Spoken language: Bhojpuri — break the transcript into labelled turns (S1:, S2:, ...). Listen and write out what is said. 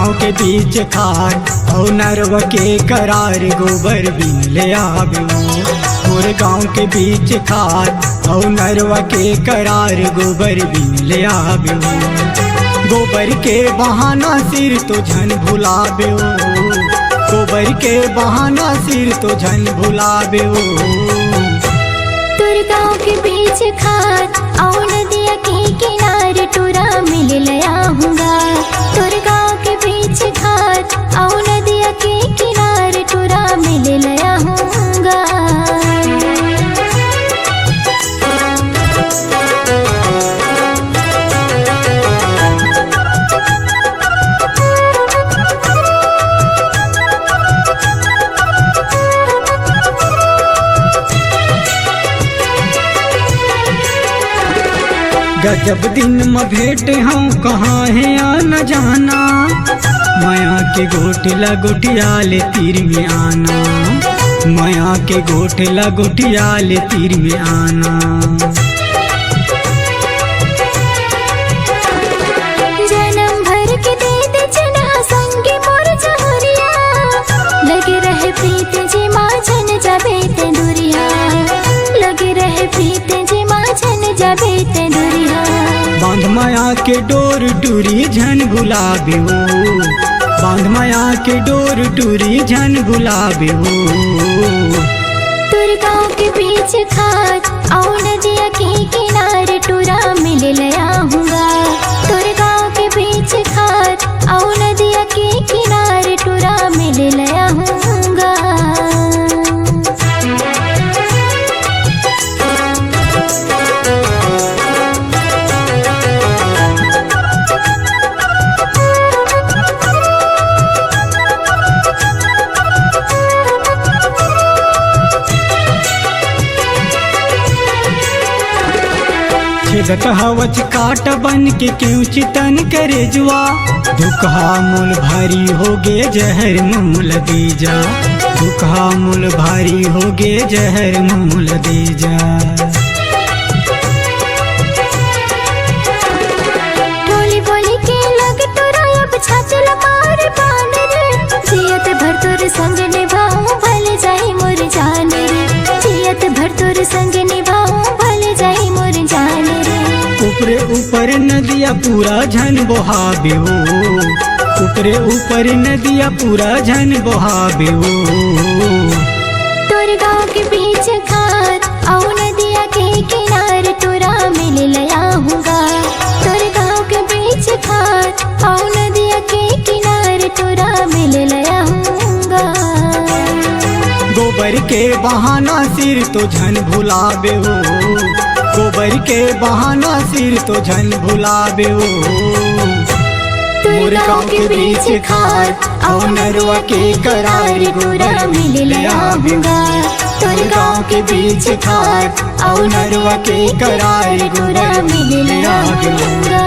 S1: गांव के बीच खार और नरवा के करार गोबर बिन ले आवे मोर गांव के बीच खार और नरवा के करार गोबर बिन ले आवे गोबर के बहाना सिर तो झन भुलावे गोबर के बहाना सिर तो झन भुलावे
S2: तुर गाँव के बीच खार और नदिया के किनारे टूरा मिल लया हूँगा। तुर गाँव के बीच खार और नदिया के किनारे टूरा मिल लया हूँगा।
S1: गजब दिन में भेंट हम कहाँ है आना जाना माया के गोटला गोटियाले तीर में आना माया के गोटला गोटियाले तीर में आना
S2: जन्म भर के दे दे जना संगे मोर जहरिया लगे रहे प्रीत जे माँ छन जाबे ते दुरिया लगे रहे प्रीत जे माँ छन जाबे ते दुरिया
S1: बांध माया के डोर टूरी झन भुलावे बांध माया के डोर टूरी झन भुलावे
S2: तुर गाँव के बीच खार और नदिया के किनारे टूरा मिल लया हूँगा। तुर गाँव के बीच खार और नदिया के किनारे टूरा मिल लया हूँगा।
S1: छेदक हवच काट बन के क्यों चितन करे जुआ दुखा मूल भारी हो गे जहर मूल दीजा दुखा मूल भारी हो गे जहर मूल दीजा
S2: टोली बोली के लग तोरा अब छाचल मार पान रे जियत भर तोर संग निभाऊं भले जाई मोर जान रे जियत भर तोर संग निभाऊं भले जाई मोर जान रे
S1: ऊपरे ऊपर नदिया पूरा झन बहावे ऊपरे ऊपर नदिया पूरा झन बहावे
S2: तुर गाँव के बीच खार और नदिया के किनारे टूरा मिल लया हूँगा। तुर गाँव के बीच खार और नदिया के किनारे टूरा मिल लया हूँगा।
S1: गोबर के बहाना सिर तो झन भुलावे गोबर के बहाना सिर तो झन भुलावे
S2: तुर गाँव के बीच खार और नरवा के करार गोरा मिल लया हूँगा। तुर गाँव के बीच खार और नरवा के करार गोरा मिल लया हूँगा।